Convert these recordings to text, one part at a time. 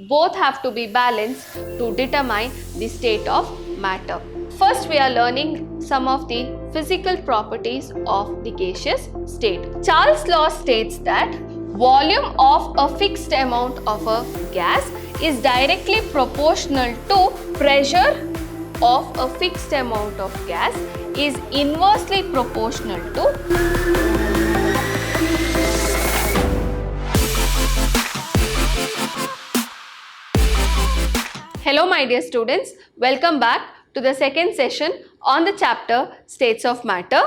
both have to be balanced to determine the state of matter. First, we are learning some of the physical properties of the gaseous state. Charles' law states that volume of a fixed amount of a gas is directly proportional to pressure of a fixed amount of gas is inversely proportional to Hello my dear students, welcome back to the second session on the chapter States of Matter.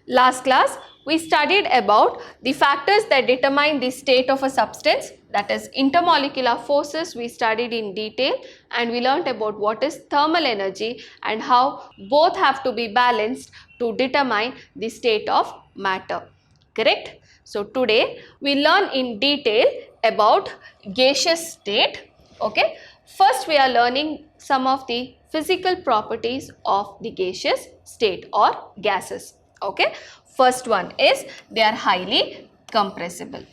Last class we studied about the factors that determine the state of a substance, that is intermolecular forces we studied in detail, and we learnt about what is thermal energy and how both have to be balanced to determine the state of matter. Correct? So today we learn in detail about gaseous state. Okay. First, we are learning some of the physical properties of the gaseous state or gases. Okay. First one is they are highly compressible.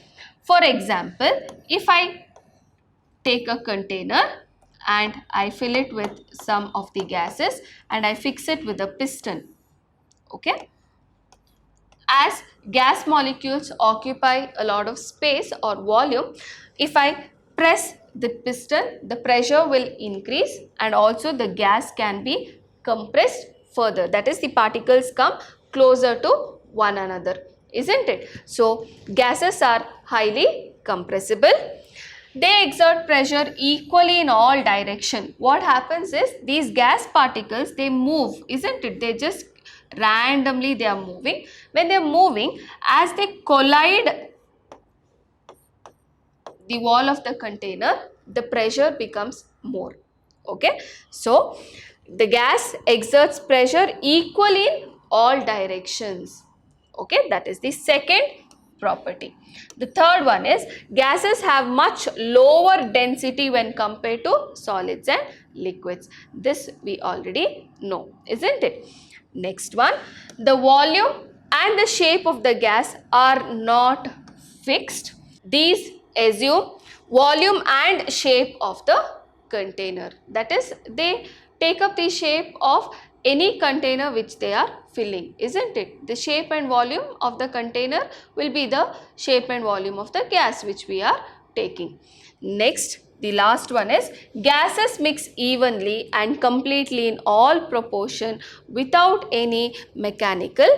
For example, if I take a container and I fill it with some of the gases and I fix it with a piston. Okay. As gas molecules occupy a lot of space or volume, if I press the piston, the pressure will increase and also the gas can be compressed further. That is, the particles come closer to one another, isn't it? So, gases are highly compressible. They exert pressure equally in all direction. What happens is these gas particles, they move, isn't it? They just randomly they are moving. When they are moving, as they collide the wall of the container, the pressure becomes more. Okay. So, the gas exerts pressure equally in all directions. Okay. That is the second property. The third one is gases have much lower density when compared to solids and liquids. This we already know, isn't it? Next one, the volume and the shape of the gas are not fixed. These assume volume and shape of the container. That is, they take up the shape of any container which they are filling, isn't it? The shape and volume of the container will be the shape and volume of the gas which we are taking. Next, the last one is gases mix evenly and completely in all proportion without any mechanical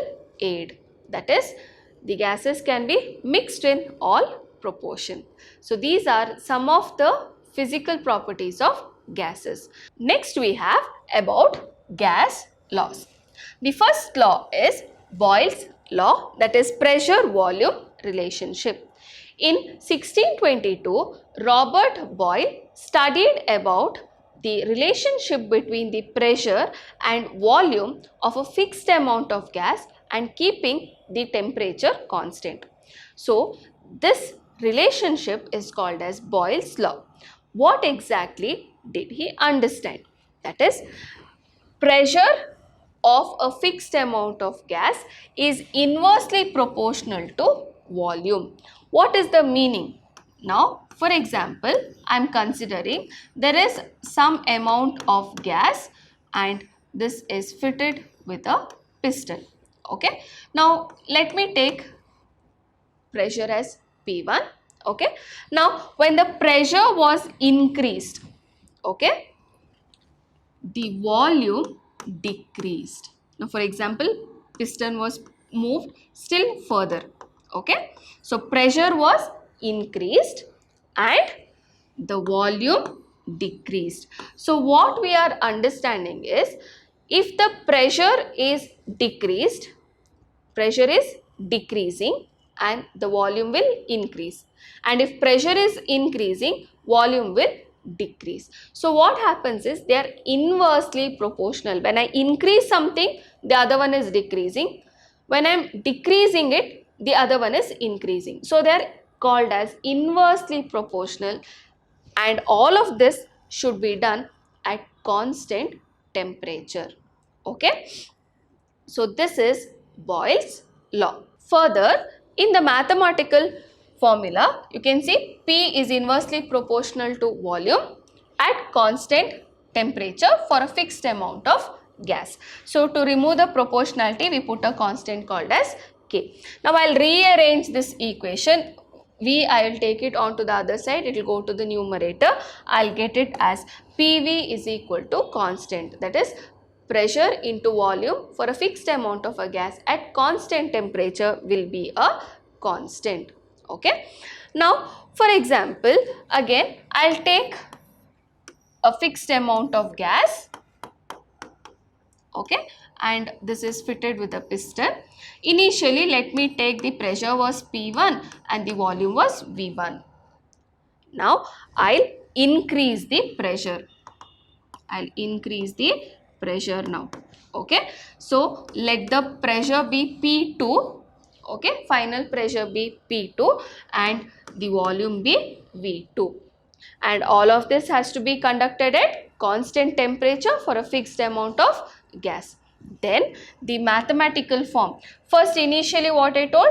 aid. That is, the gases can be mixed in all proportion. So, these are some of the physical properties of gases. Next, we have about gas laws. The first law is Boyle's law, that is pressure volume relationship. In 1622, Robert Boyle studied about the relationship between the pressure and volume of a fixed amount of gas and keeping the temperature constant. So, this relationship is called as Boyle's law. What exactly did he understand? That is, pressure of a fixed amount of gas is inversely proportional to volume. What is the meaning? Now, for example, I am considering there is some amount of gas and this is fitted with a piston. Okay. Now, let me take pressure as P1. Okay. Now, when the pressure was increased, okay, the volume decreased. Now, for example, piston was moved still further. Okay. So, pressure was increased and the volume decreased. So, what we are understanding is if the pressure is decreased, pressure is decreasing and the volume will increase. And if pressure is increasing, volume will decrease. So, what happens is they are inversely proportional. When I increase something, the other one is decreasing. When I am decreasing it, the other one is increasing. So, they are called as inversely proportional, and all of this should be done at constant temperature. Okay. So, this is Boyle's law. Further, in the mathematical formula, you can see P is inversely proportional to volume at constant temperature for a fixed amount of gas. So to remove the proportionality, we put a constant called as K. Now I'll rearrange this equation. I will take it onto the other side, it will go to the numerator. I'll get it as PV is equal to constant, that is pressure into volume for a fixed amount of a gas at constant temperature will be a constant. Okay. Now for example, again I'll take a fixed amount of gas, okay, and this is fitted with a piston. Initially let me take the pressure was P1 and the volume was V1. Now I'll increase the pressure. I'll increase the pressure now. Okay, so let the pressure be P2. Okay, final pressure be P2 and the volume be V2. And all of this has to be conducted at constant temperature for a fixed amount of gas. Then the mathematical form. First, initially what I told,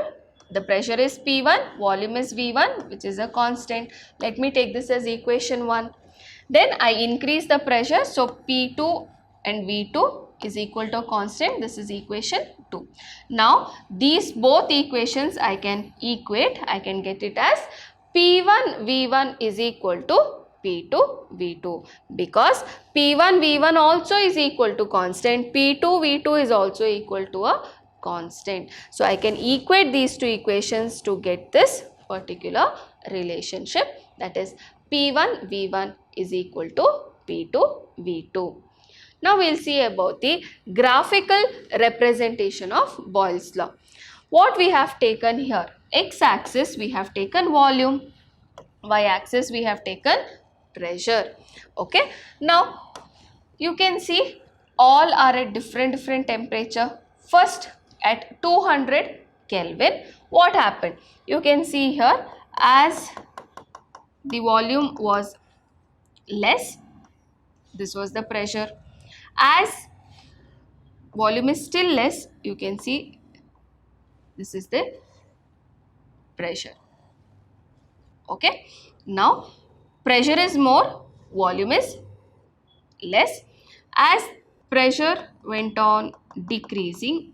the pressure is P1, volume is V1, which is a constant. Let me take this as equation 1. Then I increase the pressure, so P2 and V2 is equal to constant. This is equation 2. Now these both equations I can equate. I can get it as P1 V1 is equal to P2 V2, because P1 V1 also is equal to constant, P2 V2 is also equal to a constant. So I can equate these two equations to get this particular relationship, that is P1 V1 is equal to P2 V2. Now we will see about the graphical representation of Boyle's law. What we have taken here, x-axis we have taken volume, y-axis we have taken pressure. Okay. Now you can see all are at different temperature. First at 200 Kelvin, what happened? You can see here, as the volume was less, this was the pressure. As volume is still less, you can see this is the pressure. Okay. Now pressure is more, volume is less. As pressure went on decreasing,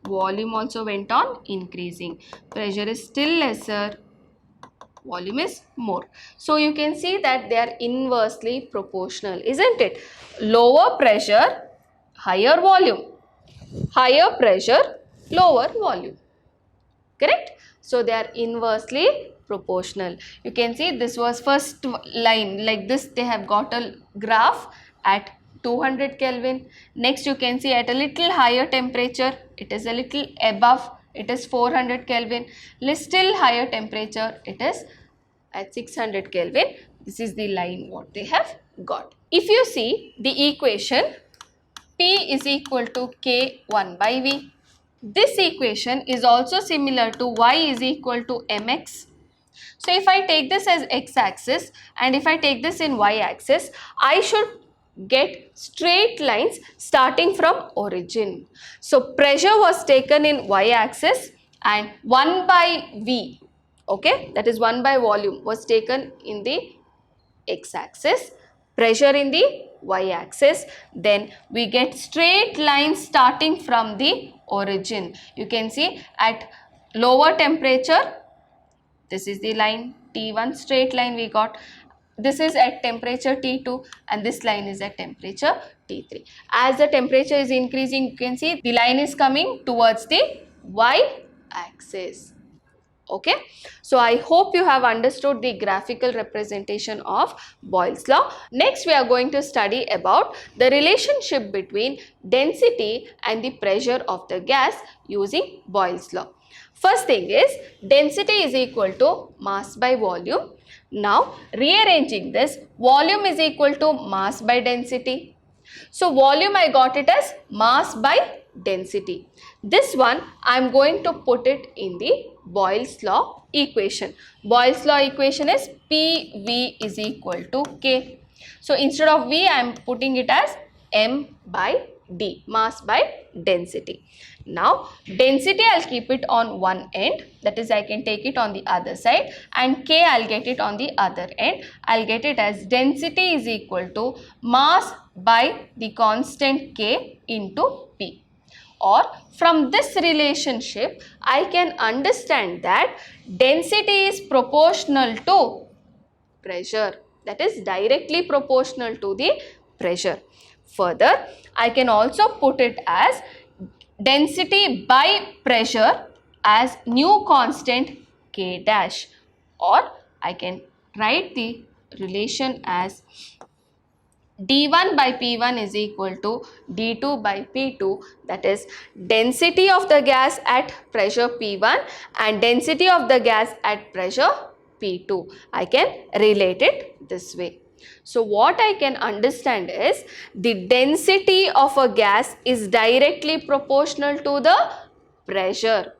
volume also went on increasing. Pressure is still lesser, volume is more. So you can see that they are inversely proportional, isn't it? Lower pressure, higher volume. Higher pressure, lower volume. Correct? So they are inversely proportional. You can see this was first line, like this they have got a graph at 200 Kelvin. Next you can see at a little higher temperature, it is a little above, it is 400 Kelvin. Still higher temperature, it is at 600 Kelvin. This is the line what they have got. If you see the equation, P is equal to K1 by V. This equation is also similar to y is equal to mx. So if I take this as x-axis and if I take this in y-axis, I should get straight lines starting from origin. So pressure was taken in y-axis and 1 by V, okay, that is 1 by volume, was taken in the x-axis, pressure in the y-axis. Then we get straight lines starting from the origin. You can see at lower temperature, this is the line T1, straight line we got. This is at temperature T2 and this line is at temperature T3. As the temperature is increasing, you can see the line is coming towards the y-axis. Okay. So I hope you have understood the graphical representation of Boyle's law. Next we are going to study about the relationship between density and the pressure of the gas using Boyle's law. First thing is density is equal to mass by volume. Now rearranging this, volume is equal to mass by density. So volume I got it as mass by density. This one I am going to put it in the Boyle's law equation. Boyle's law equation is PV is equal to K. So instead of V I am putting it as M by d, mass by density. Now density I'll keep it on one end, that is I can take it on the other side, and k I'll get it on the other end. I'll get it as density is equal to mass by the constant k into p. Or from this relationship I can understand that density is proportional to pressure, that is directly proportional to the pressure. Further, I can also put it as density by pressure as new constant k dash, or I can write the relation as d1 by p1 is equal to d2 by p2, that is density of the gas at pressure p1 and density of the gas at pressure p2. I can relate it this way. So what I can understand is the density of a gas is directly proportional to the pressure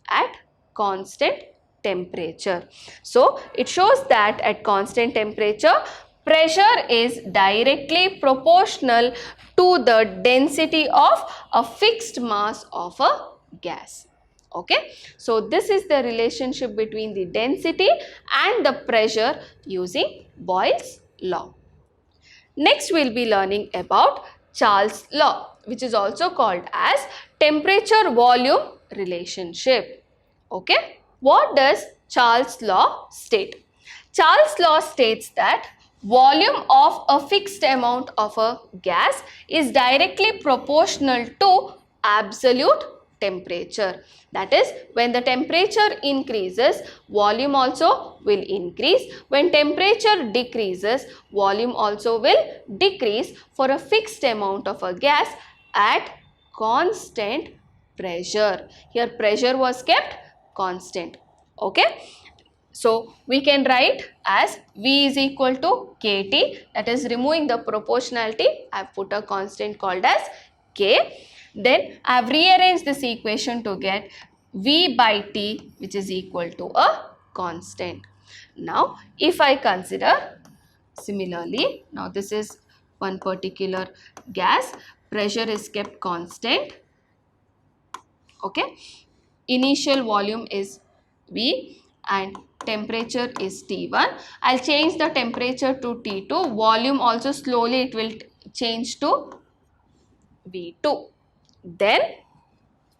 at constant temperature. So it shows that at constant temperature, pressure is directly proportional to the density of a fixed mass of a gas. Okay, so this is the relationship between the density and the pressure using Boyle's law. Next we will be learning about Charles' law, which is also called as temperature volume relationship. Okay, what does Charles' law state? Charles' law states that volume of a fixed amount of a gas is directly proportional to absolute temperature. That is, when the temperature increases, volume also will increase. When temperature decreases, volume also will decrease for a fixed amount of a gas at constant pressure. Here pressure was kept constant. Okay. So we can write as V is equal to KT, that is removing the proportionality. I have put a constant called as K. Then I have rearranged this equation to get V by T, which is equal to a constant. Now if I consider similarly, now this is one particular gas, pressure is kept constant. Okay, initial volume is V and temperature is T1. I'll change the temperature to T2. Volume also slowly it will change to V2. Then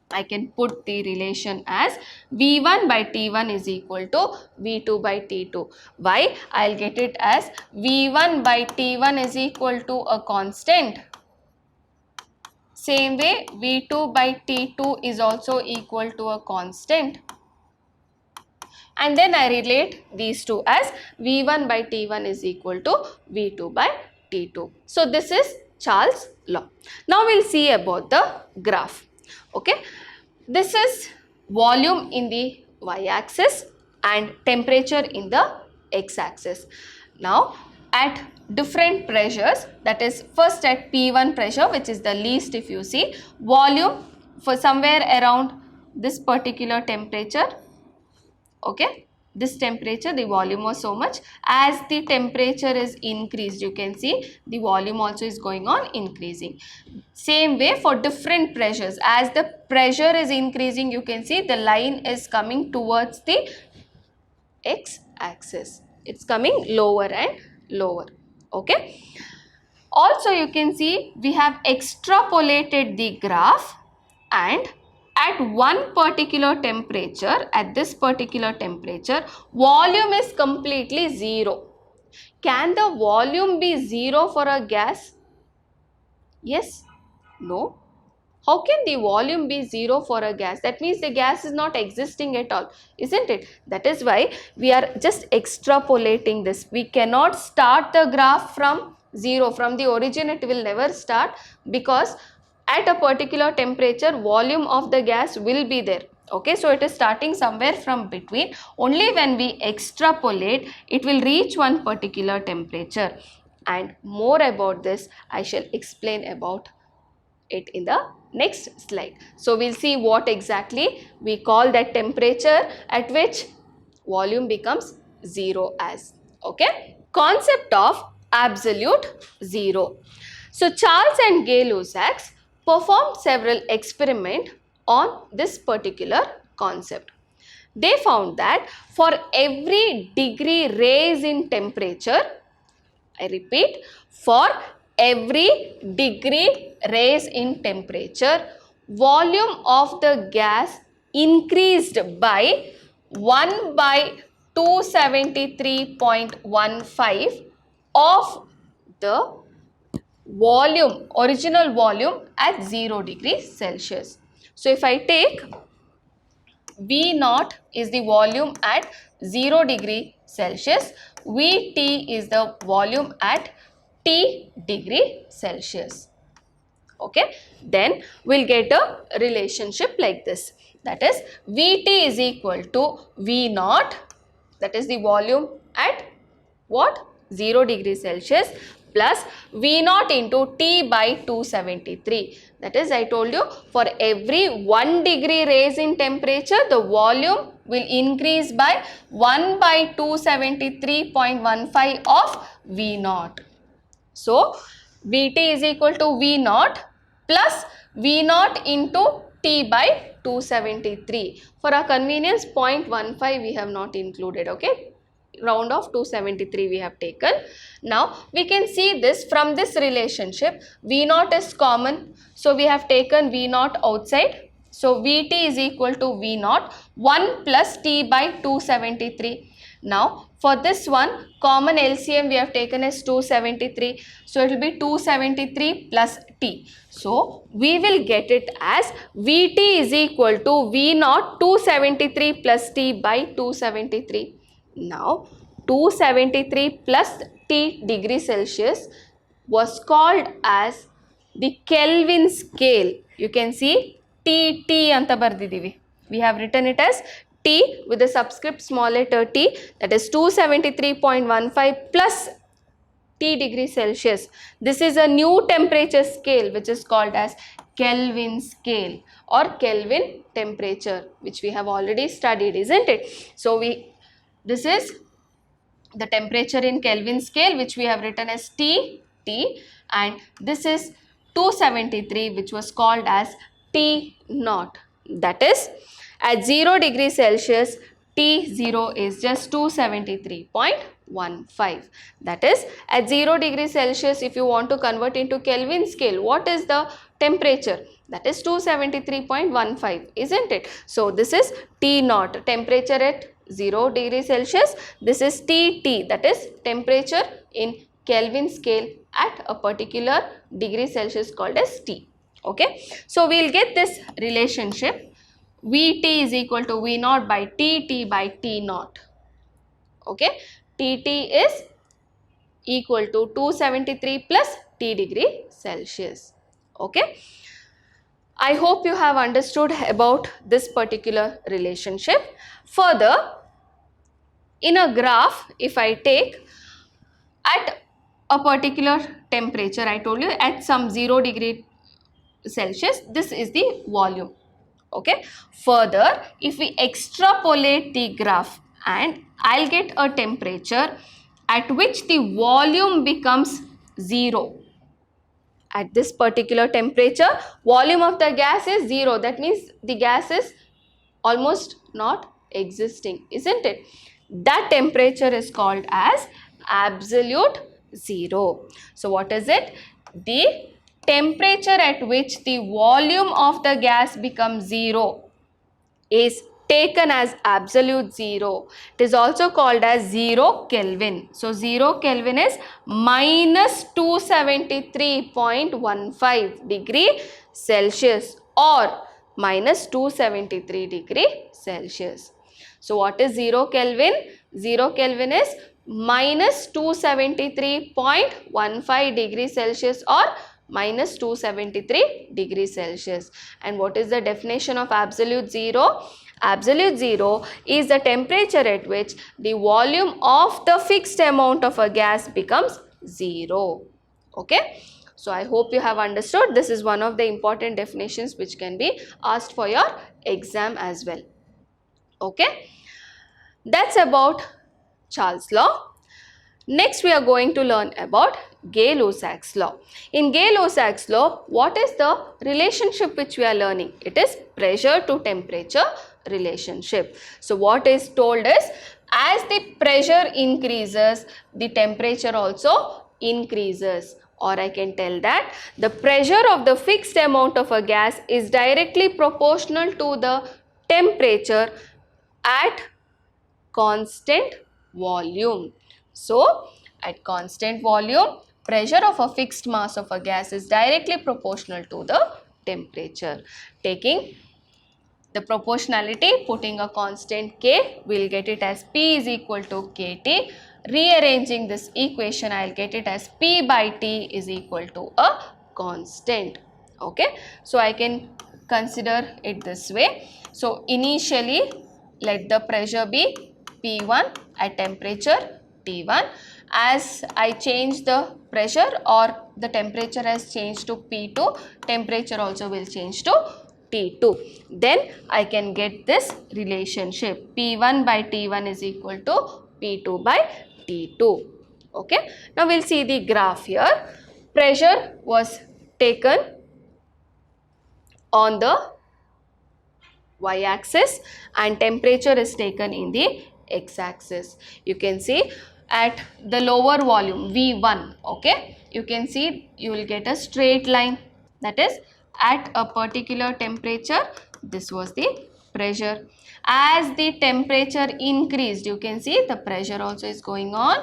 I can put the relation as V1 by T1 is equal to V2 by T2. Why? I'll get it as V1 by T1 is equal to a constant. Same way V2 by T2 is also equal to a constant. And then I relate these two as V1 by T1 is equal to V2 by T2. So this is Charles' law. Now we'll see about the graph. Okay, this is volume in the y-axis and temperature in the x-axis. Now at different pressures, that is first at P1 pressure, which is the least, if you see, volume for somewhere around this particular temperature. Okay, this temperature, the volume was so much. As the temperature is increased, you can see the volume also is going on increasing. Same way for different pressures, as the pressure is increasing, you can see the line is coming towards the x-axis. It's coming lower and lower. Okay, also you can see we have extrapolated the graph, and at one particular temperature, at this particular temperature, volume is completely zero. Can the volume be zero for a gas? Yes? No? How can the volume be zero for a gas? That means the gas is not existing at all, isn't it? That is why we are just extrapolating this. We cannot start the graph from zero. From the origin it will never start, because at a particular temperature volume of the gas will be there. Okay, so it is starting somewhere from between. Only when we extrapolate it will reach one particular temperature, and more about this I shall explain about it in the next slide. So we'll see what exactly we call that temperature at which volume becomes zero as. Okay, concept of absolute zero. So Charles and Gay-Lussac performed several experiments on this particular concept. They found that for every degree raise in temperature, I repeat, for every degree raise in temperature, volume of the gas increased by 1 by 273.15 of the volume, original volume at 0 degrees Celsius. So if I take V naught is the volume at 0 degree Celsius, Vt is the volume at T degree Celsius. Okay, then we'll get a relationship like this, that is Vt is equal to V naught, that is the volume at what, 0 degree Celsius, plus V naught into T by 273. That is, I told you, for every 1 degree raise in temperature, the volume will increase by 1 by 273.15 of V naught. So Vt is equal to V naught plus V naught into T by 273. For our convenience, 0.15 we have not included, okay? Round of 273 we have taken. Now we can see this from this relationship. V naught is common, so we have taken V naught outside. So Vt is equal to V naught 1 plus T by 273. Now for this one, common LCM we have taken as 273. So it will be 273 plus T. So we will get it as Vt is equal to V naught 273 plus T by 273. Now 273 plus T degree Celsius was called as the Kelvin scale. You can see TT anta bardidivi. We have written it as T with the subscript small letter t, that is 273.15 plus T degree Celsius. This is a new temperature scale which is called as Kelvin scale or Kelvin temperature, which we have already studied, isn't it? So this is the temperature in Kelvin scale, which we have written as T, and this is 273, which was called as T naught. That is, at 0 degree Celsius, T0 is just 273.15. That is, at 0 degree Celsius, if you want to convert into Kelvin scale, what is the temperature? That is 273.15, isn't it? So this is T naught, temperature at 0 degree Celsius. This is TT, that is temperature in Kelvin scale at a particular degree Celsius called as T. Okay, so we will get this relationship. Vt is equal to V naught by Tt by T naught. Okay, Tt is equal to 273 plus T degree Celsius. Okay, I hope you have understood about this particular relationship. Further, in a graph, if I take at a particular temperature, I told you at some 0 degree Celsius, this is the volume. Okay, further if we extrapolate the graph, and I'll get a temperature at which the volume becomes 0. At this particular temperature, volume of the gas is 0. That means the gas is almost not existing, isn't it? That temperature is called as absolute zero. So what is it? The temperature at which the volume of the gas becomes 0 is taken as absolute zero. It is also called as 0 Kelvin. So 0 Kelvin is minus 273.15 degree Celsius or minus 273 degree Celsius. So what is 0 Kelvin? 0 Kelvin is minus 273.15 degree Celsius or minus 273 degrees Celsius. And what is the definition of absolute zero? Absolute zero is the temperature at which the volume of the fixed amount of a gas becomes 0. Okay. So I hope you have understood. This is one of the important definitions which can be asked for your exam as well. Okay. That's about Charles' law. Next, we are going to learn about Gay-Lussac's law. In Gay-Lussac's law, what is the relationship which we are learning? It is pressure to temperature relationship. So, what is told is, as the pressure increases, the temperature also increases. Or I can tell that the pressure of the fixed amount of a gas is directly proportional to the temperature at constant volume. So, at constant volume, pressure of a fixed mass of a gas is directly proportional to the temperature. Taking the proportionality, putting a constant K, we will get it as P is equal to KT. Rearranging this equation, I will get it as P by T is equal to a constant. Okay. So, I can consider it this way. So, initially, let the pressure be P1 at temperature T1. As I change the pressure or the temperature has changed to P2, temperature also will change to T2. Then I can get this relationship, P1 by T1 is equal to P2 by T2. Okay. Now we will see the graph here. Pressure was taken on the y-axis and temperature is taken in the x-axis. You can see at the lower volume V1, okay, you can see you will get a straight line, that is at a particular temperature this was the pressure. As the temperature increased, you can see the pressure also is going on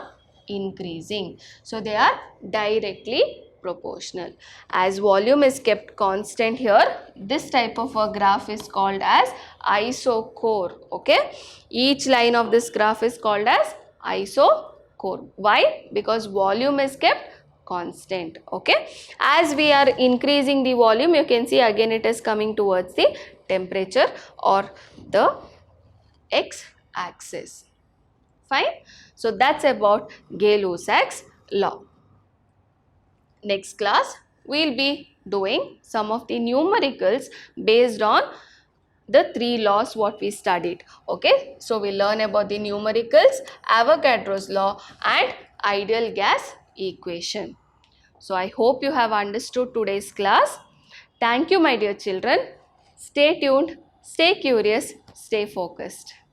increasing. So they are directly proportional. As volume is kept constant here, this type of a graph is called as isochore. Okay, each line of this graph is called as isochore. Why? Because volume is kept constant. Okay, as we are increasing the volume, you can see again it is coming towards the temperature or the x-axis. Fine. So that's about Gay-Lussac's law. Next class, we will be doing some of the numericals based on the three laws what we studied. Okay. So we learn about the numericals, Avogadro's law and ideal gas equation. So I hope you have understood today's class. Thank you my dear children. Stay tuned, stay curious, stay focused.